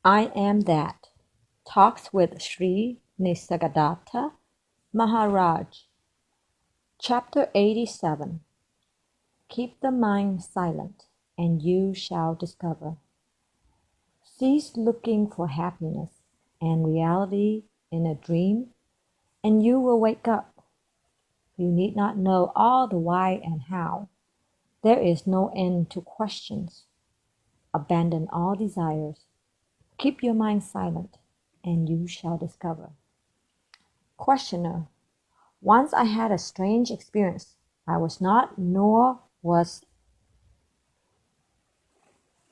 I Am That. Talks with Sri Nisargadatta Maharaj. Chapter 87. Keep the mind silent, and you shall discover. Cease looking for happiness and reality in a dream, and you will wake up. You need not know all the why and how. There is no end to questions. Abandon all desires. Keep your mind silent, and you shall discover. Questioner. Once I had a strange experience. I was not, nor was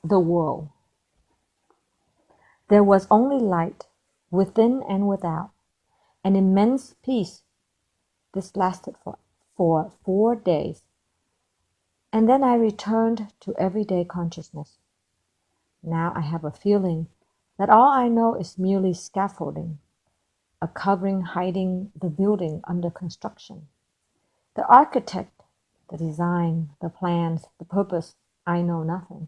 the world. There was only light, within and without, an immense peace. This lasted for 4 days, and then I returned to everyday consciousness. Now I have a feeling that all I know is merely scaffolding, a covering hiding the building under construction. The architect, the design, the plans, the purpose, I know nothing.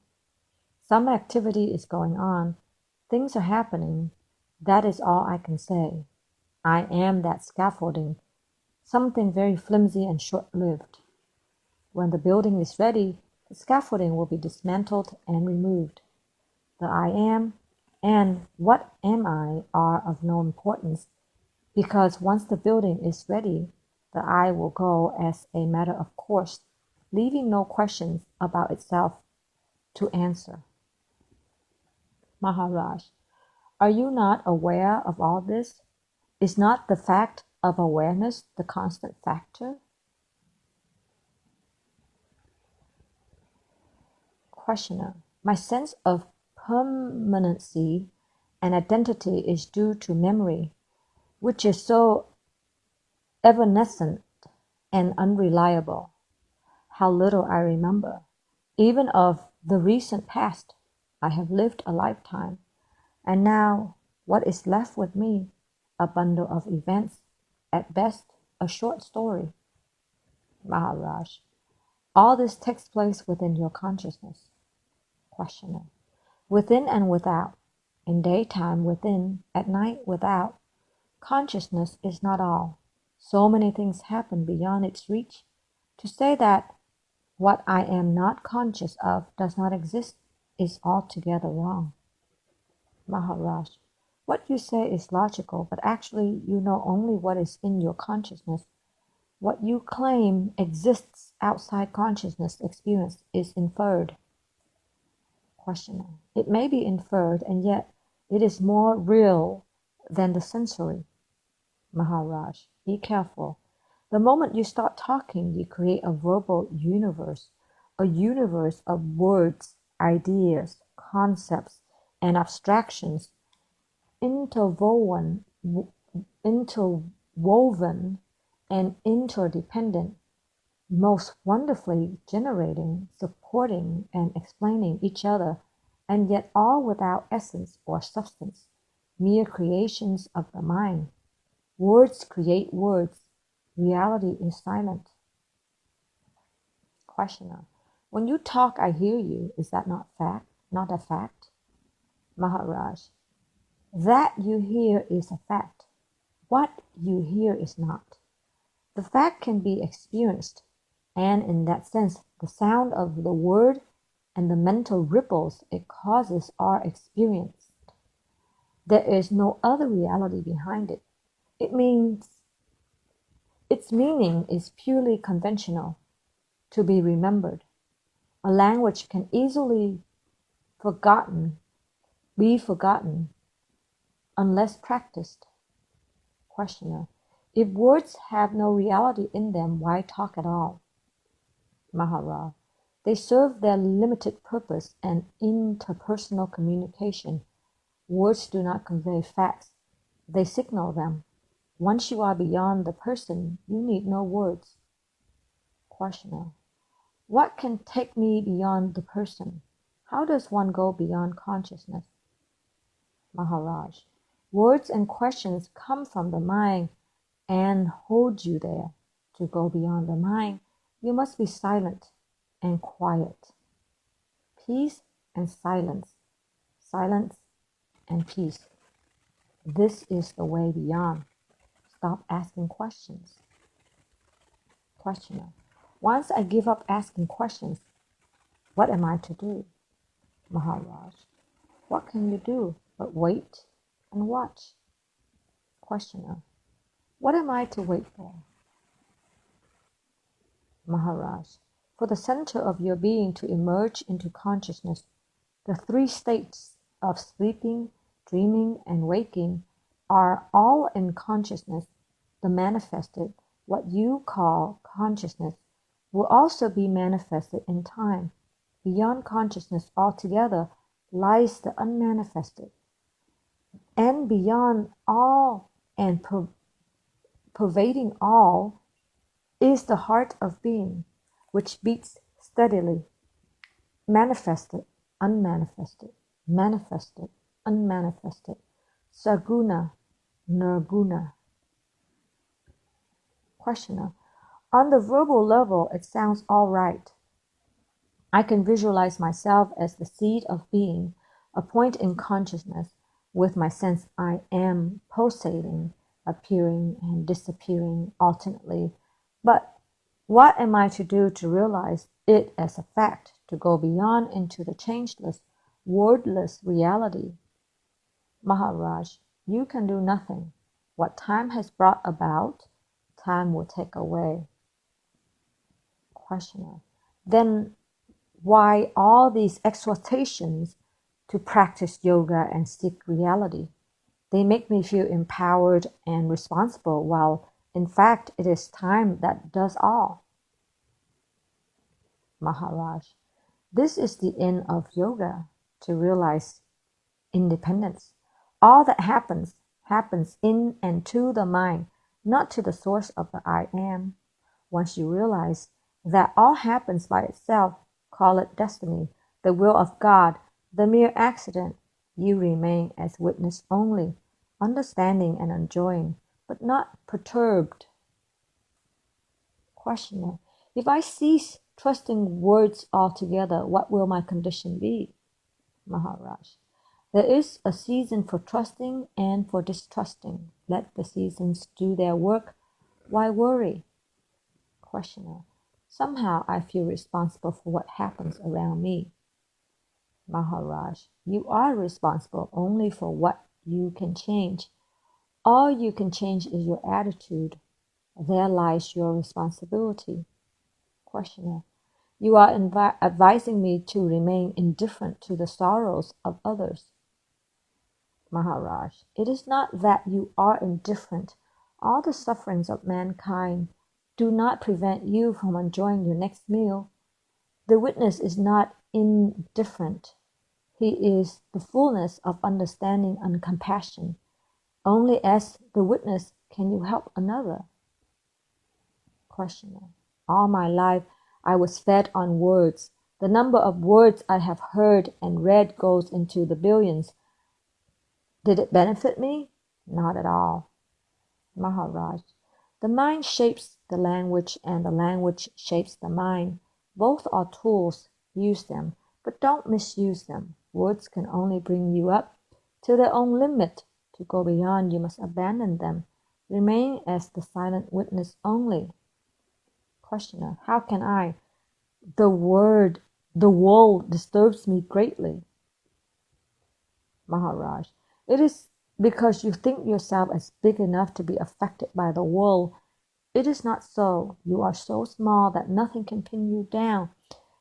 Some activity is going on. Things are happening. That is all I can say. I am that scaffolding, something very flimsy and short-lived. When the building is ready, the scaffolding will be dismantled and removed. The I am and what am I are of no importance, because once the building is ready, the I will go as a matter of course, leaving no questions about itself to answer. Maharaj, are you not aware of all this? Is not the fact of awareness the constant factor? Questioner. My sense of permanency and identity is due to memory, which is so evanescent and unreliable. How little I remember, even of the recent past. I have lived a lifetime, and now what is left with me? A bundle of events, at best a short story. Maharaj, all this takes place within your consciousness. Questioner, within and without, in daytime within, at night without. Consciousness is not all. So many things happen beyond its reach. To say that what I am not conscious of does not exist is altogether wrong. Maharaj, what you say is logical, but actually you know only what is in your consciousness. What you claim exists outside consciousness experience is inferred. Questioner, it may be inferred, and yet it is more real than the sensory. Maharaj, be careful. The moment you start talking, you create a verbal universe, a universe of words, ideas, concepts, and abstractions interwoven and interdependent, most wonderfully generating, supporting, and explaining each other, and yet all without essence or substance, mere creations of the mind. Words create words. Reality is silent. Questioner, when you talk, I hear you. Is that not a fact? Maharaj, that you hear is a fact. What you hear is not. The fact can be experienced, and in that sense, the sound of the word and the mental ripples it causes are experienced. There is no other reality behind it. Its meaning is purely conventional, to be remembered. A language can easily be forgotten, unless practiced. Questioner, if words have no reality in them, why talk at all? Maharaj, they serve their limited purpose and interpersonal communication. Words do not convey facts, they signal them. Once you are beyond the person, you need no words. Questioner, what can take me beyond the person? How does one go beyond consciousness? Maharaj, words and questions come from the mind and hold you there. To go beyond the mind, you must be silent and quiet. Peace and silence. Silence and peace. This is the way beyond. Stop asking questions. Questioner. Once I give up asking questions, what am I to do? Maharaj. What can you do but wait and watch? Questioner. What am I to wait for? Maharaj. For the center of your being to emerge into consciousness, the three states of sleeping, dreaming, and waking are all in consciousness. The manifested, what you call consciousness, will also be manifested in time. Beyond consciousness altogether lies the unmanifested. And beyond all and pervading all is the heart of being, which beats steadily, manifested, unmanifested, manifested, unmanifested, saguna, nirguna. Questioner. On the verbal level, it sounds all right. I can visualize myself as the seed of being, a point in consciousness, with my sense I am pulsating, appearing and disappearing alternately. But what am I to do to realize it as a fact, to go beyond into the changeless, wordless reality? Maharaj, you can do nothing. What time has brought about, time will take away. Questioner. Then why all these exhortations to practice yoga and seek reality? They make me feel empowered and responsible, while in fact it is time that does all. Maharaj, this is the end of yoga, to realize independence. All that happens, happens in and to the mind, not to the source of the I am. Once you realize that all happens by itself, call it destiny, the will of God, the mere accident, you remain as witness only, understanding and enjoying, but not perturbed. Questioner. If I cease trusting words altogether, what will my condition be? Maharaj. There is a season for trusting and for distrusting. Let the seasons do their work. Why worry? Questioner. Somehow I feel responsible for what happens around me. Maharaj, you are responsible only for what you can change. All you can change is your attitude. There lies your responsibility. Questioner, you are advising me to remain indifferent to the sorrows of others. Maharaj, it is not that you are indifferent. All the sufferings of mankind do not prevent you from enjoying your next meal. The witness is not indifferent. He is the fullness of understanding and compassion. Only as the witness can you help another. Questioner. All my life I was fed on words. The number of words I have heard and read goes into the billions. Did it benefit me? Not at all. Maharaj, the mind shapes the language and the language shapes the mind. Both are tools. Use them, but don't misuse them. Words can only bring you up to their own limit. To go beyond, you must abandon them. Remain as the silent witness only. Questioner, how can I? The wool disturbs me greatly. Maharaj, it is because you think yourself as big enough to be affected by the wool. It is not so. You are so small that nothing can pin you down.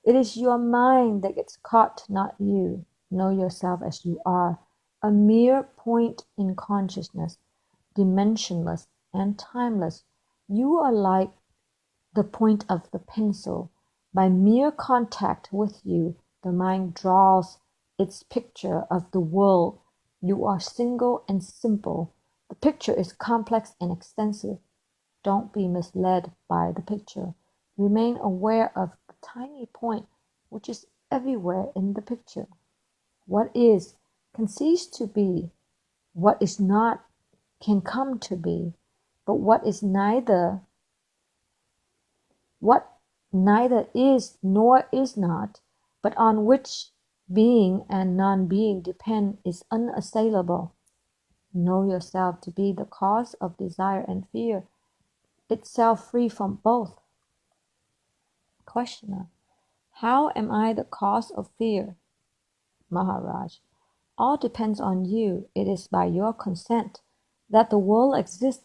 It is your mind that gets caught, not you. Know yourself as you are, a mere point in consciousness, dimensionless and timeless. You are like the point of the pencil. By mere contact with you, the mind draws its picture of the world. You are single and simple. The picture is complex and extensive. Don't be misled by the picture. Remain aware of the tiny point which is everywhere in the picture. What is can cease to be. What is not can come to be. But what neither is nor is not, but on which being and non-being depend is unassailable. Know yourself to be the cause of desire and fear, itself free from both. Questioner: how am I the cause of fear? Maharaj: all depends on you. It is by your consent that the world exists.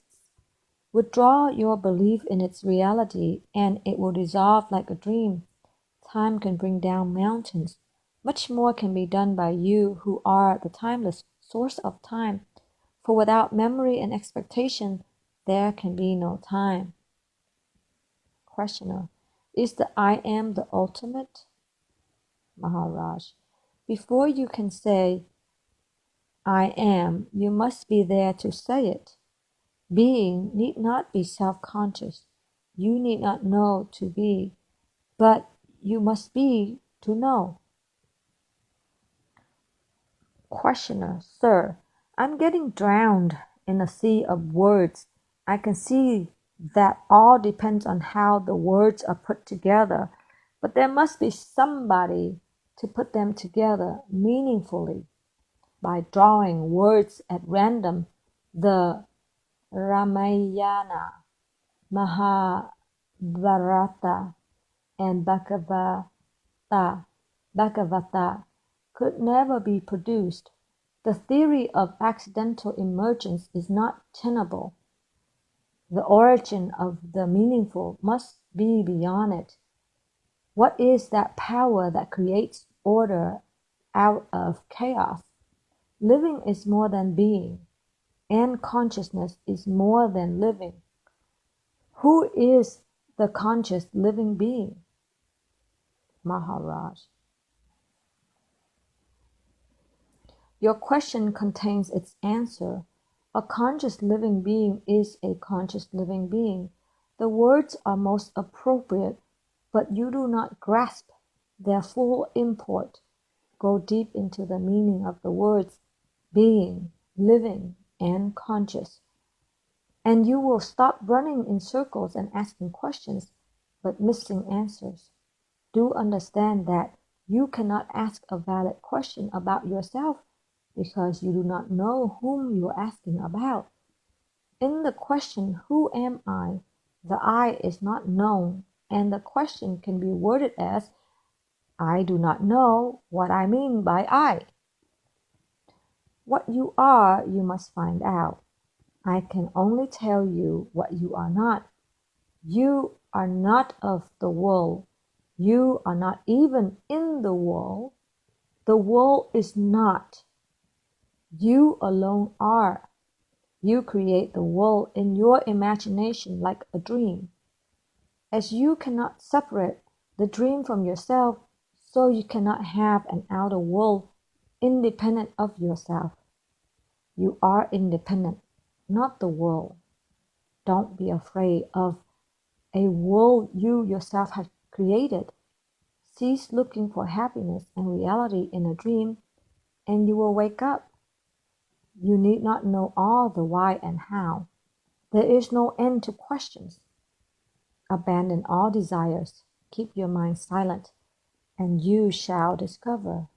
Withdraw your belief in its reality, and it will dissolve like a dream. Time can bring down mountains. Much more can be done by you who are the timeless source of time, for without memory and expectation, there can be no time. Questioner: is the I am the ultimate? Maharaj: before you can say I am, you must be there to say it. Being need not be self-conscious. You need not know to be, but you must be to know. Questioner: sir, I'm getting drowned in a sea of words. I can see that all depends on how the words are put together, but there must be somebody to put them together meaningfully. By drawing words at random, the Ramayana, Mahabharata, and Bhagavata could never be produced. The theory of accidental emergence is not tenable. The origin of the meaningful must be beyond it. What is that power that creates order out of chaos? Living is more than being, and consciousness is more than living. Who is the conscious living being? Maharaj: your question contains its answer. A conscious living being is a conscious living being. The words are most appropriate, but you do not grasp their full import. Go deep into the meaning of the words being, living, and conscious, and you will stop running in circles and asking questions, but missing answers. Do understand that you cannot ask a valid question about yourself because you do not know whom you are asking about. In the question, who am I? The I is not known, and the question can be worded as, I do not know what I mean by I. What you are, you must find out. I can only tell you what you are not. You are not of the world. You are not even in the world. The world is not. You alone are. You create the world in your imagination like a dream. As you cannot separate the dream from yourself, so you cannot have an outer world independent of yourself. You are independent, not the world. Don't be afraid of a world you yourself have created. Cease looking for happiness and reality in a dream, and you will wake up. You need not know all the why and how. There is no end to questions. Abandon all desires. Keep your mind silent, and you shall discover.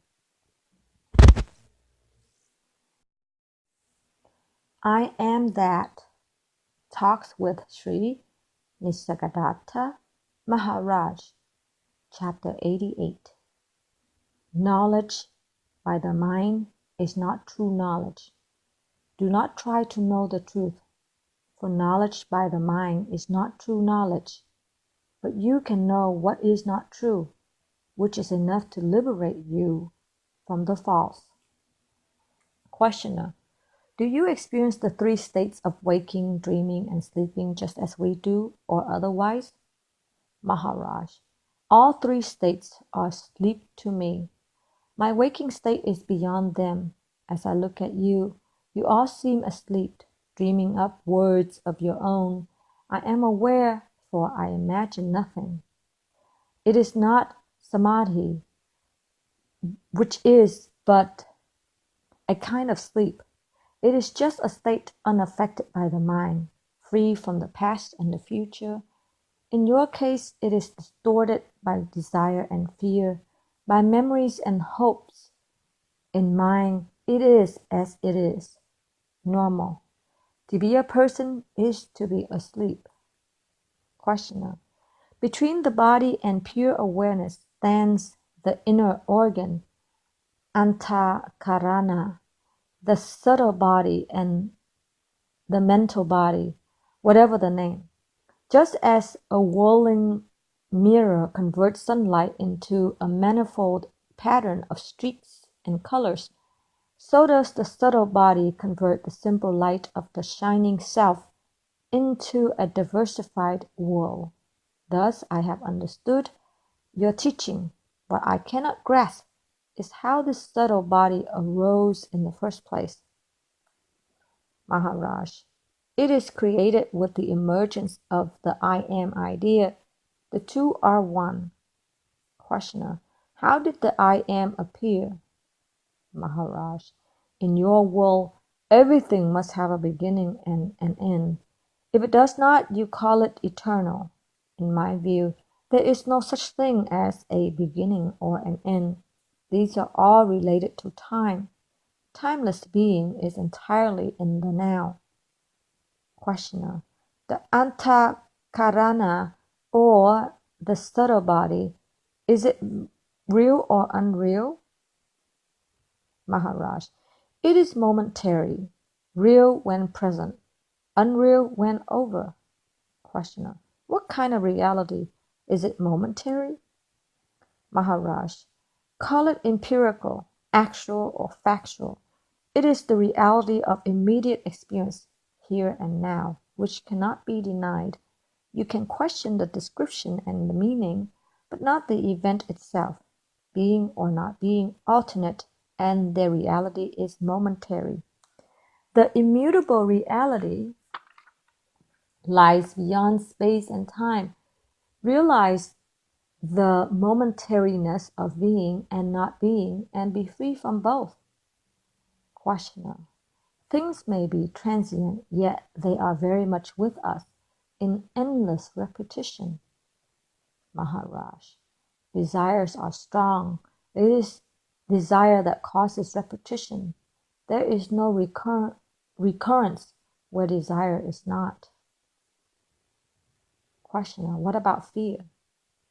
I am that talks with Sri Nisargadatta Maharaj. Chapter 88. Knowledge by the mind is not true knowledge. Do not try to know the truth, for knowledge by the mind is not true knowledge. But you can know what is not true, which is enough to liberate you from the false. Questioner: do you experience the three states of waking, dreaming, and sleeping just as we do, or otherwise? Maharaj: all three states are sleep to me. My waking state is beyond them. As I look at you, you all seem asleep, dreaming up words of your own. I am aware, for I imagine nothing. It is not samadhi, which is but a kind of sleep. It is just a state unaffected by the mind, free from the past and the future. In your case, it is distorted by desire and fear, by memories and hopes, In mind, it is as it is, normal. To be a person is to be asleep. Questioner. Between the body and pure awareness stands the inner organ, antakarana, the subtle body and the mental body, whatever the name. Just as a whirling mirror converts sunlight into a manifold pattern of streaks and colors, so does the subtle body convert the simple light of the shining self into a diversified world. Thus I have understood your teaching. What I cannot grasp is how this subtle body arose in the first place. Maharaj, it is created with the emergence of the I am idea. The two are one. Questioner, how did the I am appear? Maharaj, in your world, everything must have a beginning and an end. If it does not, you call it eternal. In my view, there is no such thing as a beginning or an end. These are all related to time. Timeless being is entirely in the now. Questioner, the antakarana or the subtle body, is it real or unreal? Maharaj, it is momentary, real when present, unreal when over. Questioner, what kind of reality? Is it momentary? Maharaj, call it empirical, actual, or factual. It is the reality of immediate experience, here and now, which cannot be denied. You can question the description and the meaning, but not the event itself. Being or not being alternate, and their reality is momentary. The immutable reality lies beyond space and time. Realize the momentariness of being and not being, and be free from both. Questioner, things may be transient, yet they are very much with us in endless repetition. Maharaj, desires are strong. It is desire that causes repetition. There is no recurrence where desire is not. Questioner, what about fear?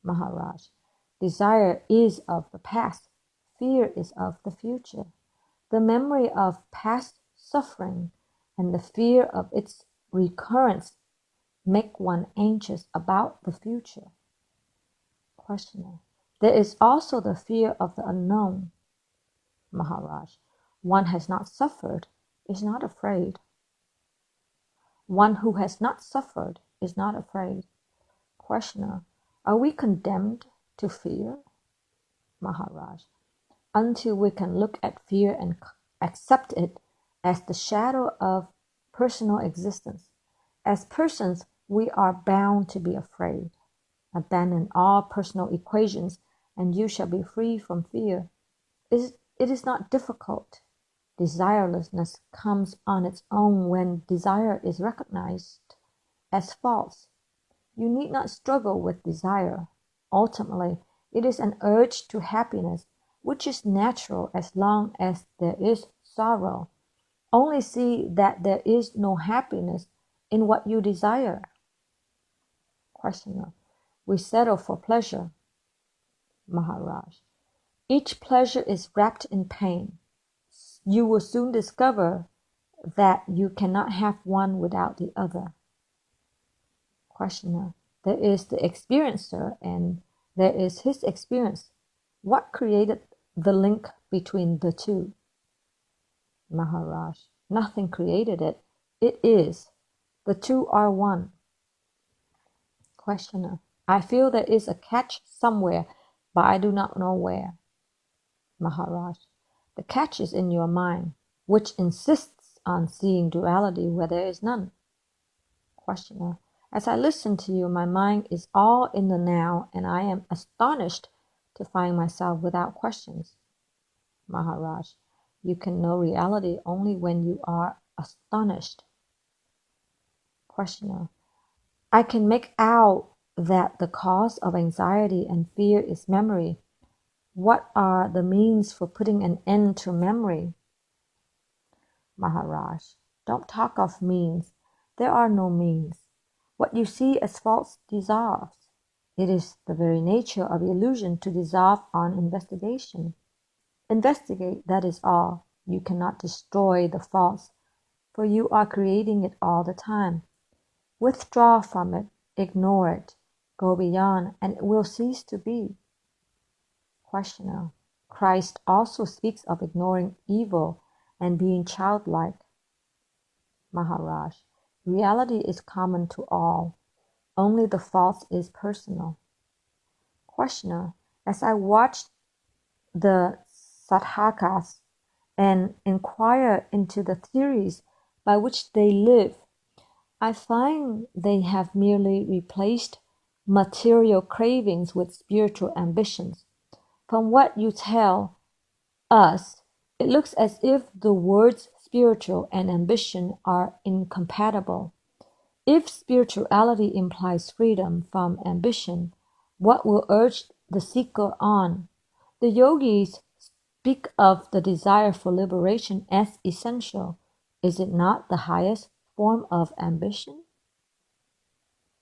Maharaj, desire is of the past. Fear is of the future. The memory of past suffering and the fear of its recurrence make one anxious about the future. Questioner, there is also the fear of the unknown. Maharaj, one has not suffered is not afraid. One who has not suffered is not afraid. Questioner, are we condemned to fear? Maharaj, until we can look at fear and accept it as the shadow of personal existence. As persons, we are bound to be afraid. Abandon all personal equations, and you shall be free from fear. It is not difficult. Desirelessness comes on its own when desire is recognized as false. You need not struggle with desire. Ultimately, it is an urge to happiness, which is natural as long as there is sorrow. Only see that there is no happiness in what you desire. Questioner, we settle for pleasure. Maharaj, each pleasure is wrapped in pain. You will soon discover that you cannot have one without the other. Questioner, there is the experiencer and there is his experience. What created the link between the two? Maharaj, nothing created it. It is. The two are one. Questioner, I feel there is a catch somewhere, but I do not know where. Maharaj, the catch is in your mind, which insists on seeing duality where there is none. Questioner, as I listen to you, my mind is all in the now, and I am astonished to find myself without questions. Maharaj, you can know reality only when you are astonished. Questioner, I can make out that the cause of anxiety and fear is memory. What are the means for putting an end to memory? Maharaj, don't talk of means. There are no means. What you see as false dissolves. It is the very nature of illusion to dissolve on investigation. Investigate, that is all. You cannot destroy the false, for you are creating it all the time. Withdraw from it, ignore it, go beyond, and it will cease to be. Questioner. Christ also speaks of ignoring evil and being childlike. Maharaj. Reality is common to all. Only the false is personal. Questioner. As I watched the sadhakas and inquire into the theories by which they live, I find they have merely replaced material cravings with spiritual ambitions. From what you tell us, it looks as if the words spiritual and ambition are incompatible. If spirituality implies freedom from ambition, what will urge the seeker on? The yogis speak of the desire for liberation as essential. Is it not the highest form of ambition?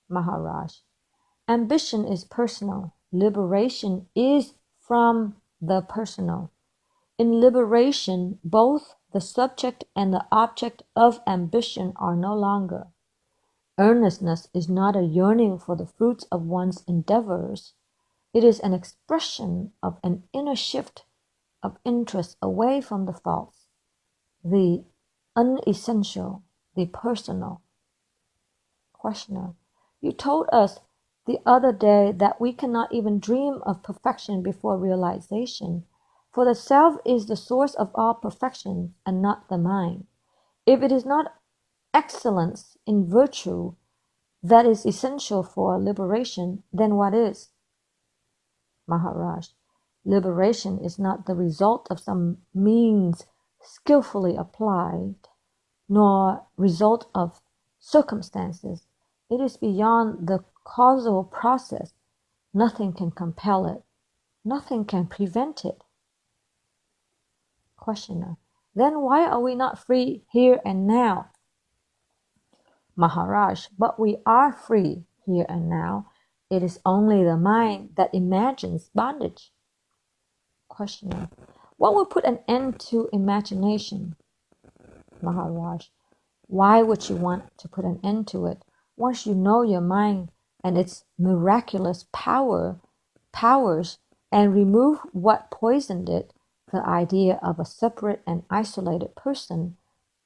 Maharaj. Ambition is personal. Liberation is from the personal. In liberation, both the subject and the object of ambition are no longer. Earnestness is not a yearning for the fruits of one's endeavors. It is an expression of an inner shift of interest away from the false, the unessential, the personal. Questioner. You told us the other day that we cannot even dream of perfection before realization, for the self is the source of all perfection and not the mind. If it is not excellence in virtue that is essential for liberation, then what is? Maharaj. Liberation is not the result of some means skillfully applied, nor result of circumstances. It is beyond the causal process. Nothing can compel it. Nothing can prevent it. Questioner. Then why are we not free here and now? Maharaj, but we are free here and now. It is only the mind that imagines bondage. Questioner. What will put an end to imagination? Maharaj. Why would you want to put an end to it? Once you know your mind and its miraculous powers, and remove what poisoned it, the idea of a separate and isolated person,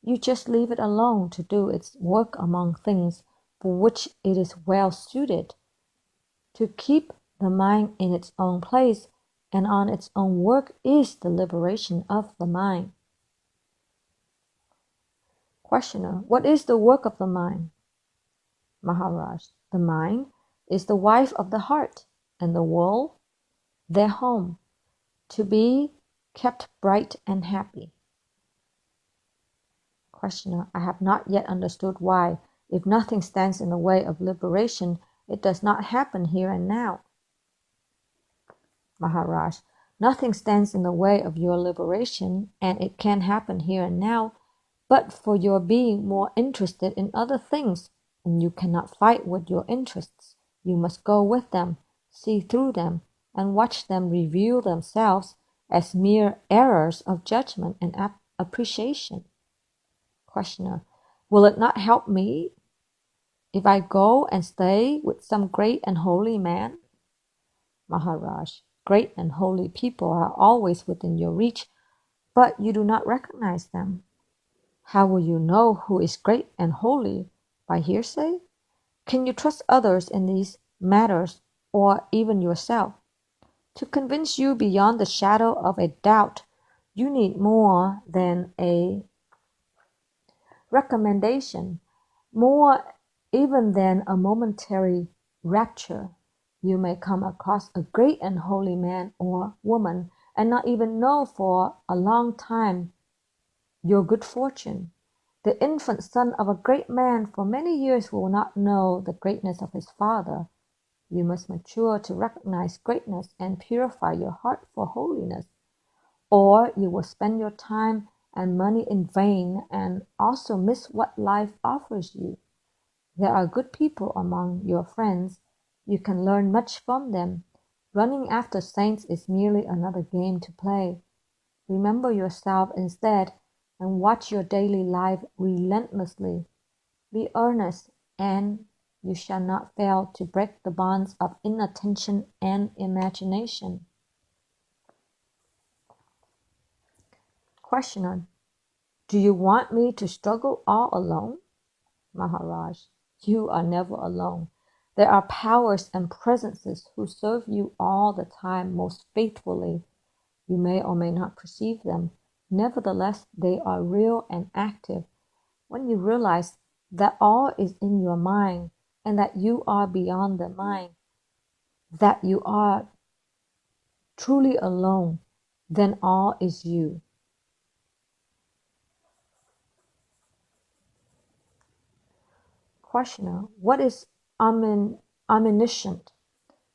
you just leave it alone to do its work among things for which it is well suited. To keep the mind in its own place and on its own work is the liberation of the mind. Questioner. What is the work of the mind? Maharaj. The mind is the wife of the heart, and the world their home, to be kept bright and happy. Questioner. I have not yet understood why, if nothing stands in the way of liberation, it does not happen here and now. Maharaj. Nothing stands in the way of your liberation, and it can happen here and now, but for your being more interested in other things, and you cannot fight with your interests. You must go with them, see through them, and watch them reveal themselves as mere errors of judgment and appreciation. Questioner. Will it not help me if I go and stay with some great and holy man? Maharaj. Great and holy people are always within your reach, but you do not recognize them. How will you know who is great and holy? By hearsay? Can you trust others in these matters, or even yourself? To convince you beyond the shadow of a doubt, you need more than a recommendation, more even than a momentary rapture. You may come across a great and holy man or woman and not even know for a long time your good fortune. The infant son of a great man for many years will not know the greatness of his father. You must mature to recognize greatness and purify your heart for holiness, or you will spend your time and money in vain and also miss what life offers you. There are good people among your friends. You can learn much from them. Running after saints is merely another game to play. Remember yourself instead and watch your daily life relentlessly. Be earnest, and you shall not fail to break the bonds of inattention and imagination. Questioner: Do you want me to struggle all alone? Maharaj: You are never alone. There are powers and presences who serve you all the time most faithfully. You may or may not perceive them. Nevertheless, they are real and active. When you realize that all is in your mind and that you are beyond the mind, that you are truly alone, then all is you. Questioner: What is omniscient?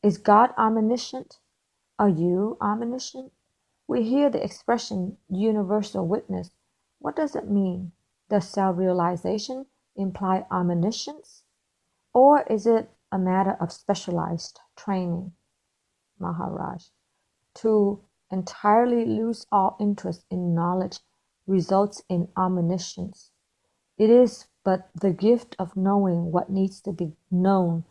Is God omniscient? Are you omniscient? We hear the expression universal witness. What does it mean? Does self-realization imply omniscience? Or is it a matter of specialized training? Maharaj: To entirely lose all interest in knowledge results in omniscience. It is but the gift of knowing what needs to be known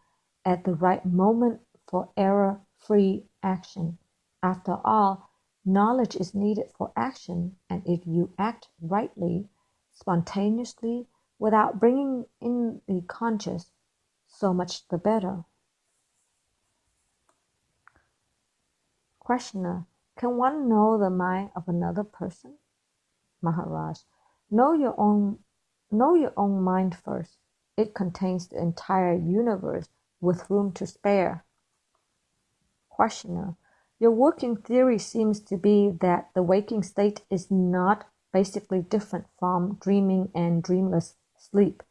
at the right moment for error-free action. After all, knowledge is needed for action, and if you act rightly, spontaneously, without bringing in the conscious, so much the better. Questioner: Can one know the mind of another person? Maharaj: Know your own mind first. It contains the entire universe with room to spare. Questioner: Your working theory seems to be that the waking state is not basically different from dreaming and dreamless sleep.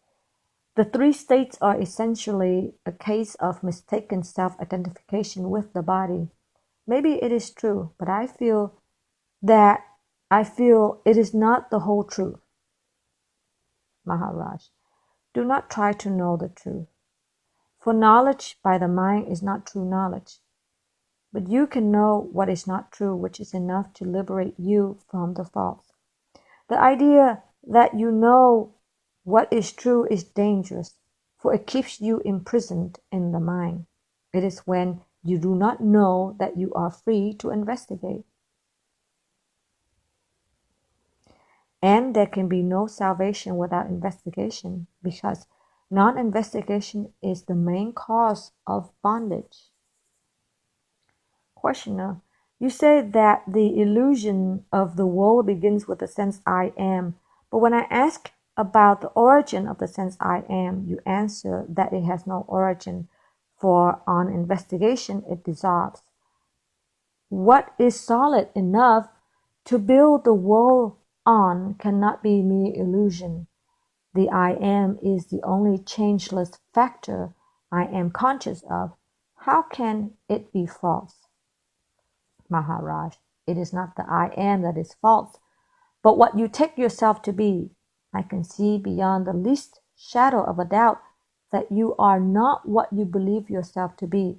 The three states are essentially a case of mistaken self-identification with the body. Maybe it is true, but I feel it is not the whole truth. Maharaj: Do not try to know the truth, for knowledge by the mind is not true knowledge. But you can know what is not true, which is enough to liberate you from the false. The idea that you know what is true is dangerous, for it keeps you imprisoned in the mind. It is when you do not know that you are free to investigate. And there can be no salvation without investigation, because non-investigation is the main cause of bondage. Questioner: You say that the illusion of the world begins with the sense I am, but when I ask about the origin of the sense I am, you answer that it has no origin, for on investigation it dissolves. What is solid enough to build the world on cannot be mere illusion. The I am is the only changeless factor I am conscious of. How can it be false? Maharaj: It is not the I am that is false, but what you take yourself to be. I can see beyond the least shadow of a doubt that you are not what you believe yourself to be.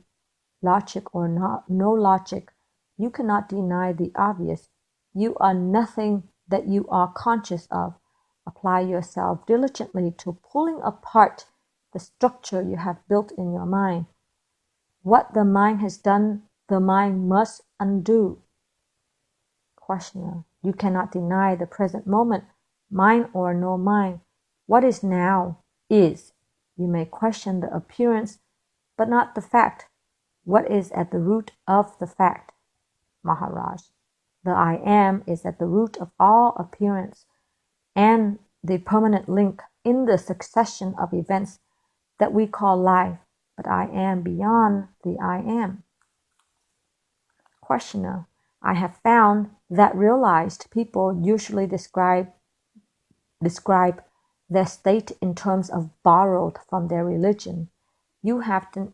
Logic or no logic, you cannot deny the obvious. You are nothing that you are conscious of. Apply yourself diligently to pulling apart the structure you have built in your mind. What the mind has done, the mind must undo. Questioner: You cannot deny the present moment, mind or no mind. What is now is. You may question the appearance, but not the fact. What is at the root of the fact? Maharaj: The I am is at the root of all appearance and the permanent link in the succession of events that we call life, but I am beyond the I am. Questioner: I have found that realized people usually describe their state in terms of borrowed from their religion. You happen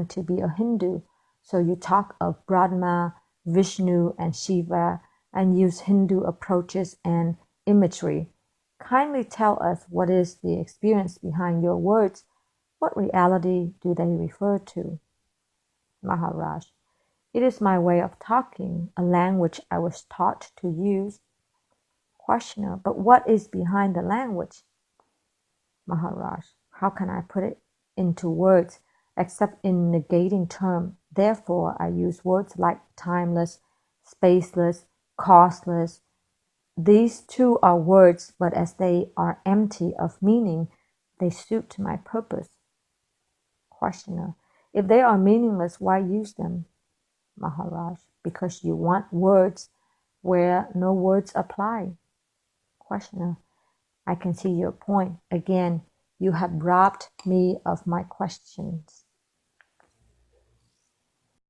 to be a Hindu, so you talk of Brahma, Vishnu, and Shiva, and use Hindu approaches and imagery. Kindly tell us what is the experience behind your words. What reality do they refer to? Maharaj. It is my way of talking, a language I was taught to use. Questioner. But what is behind the language? Maharaj. How can I put it into words except in negating term? Therefore, I use words like timeless, spaceless, costless. These two are words, but as they are empty of meaning, they suit my purpose. Questioner. If they are meaningless, why use them? Maharaj. Because you want words where no words apply. Questioner. I can see your point. Again, you have robbed me of my questions.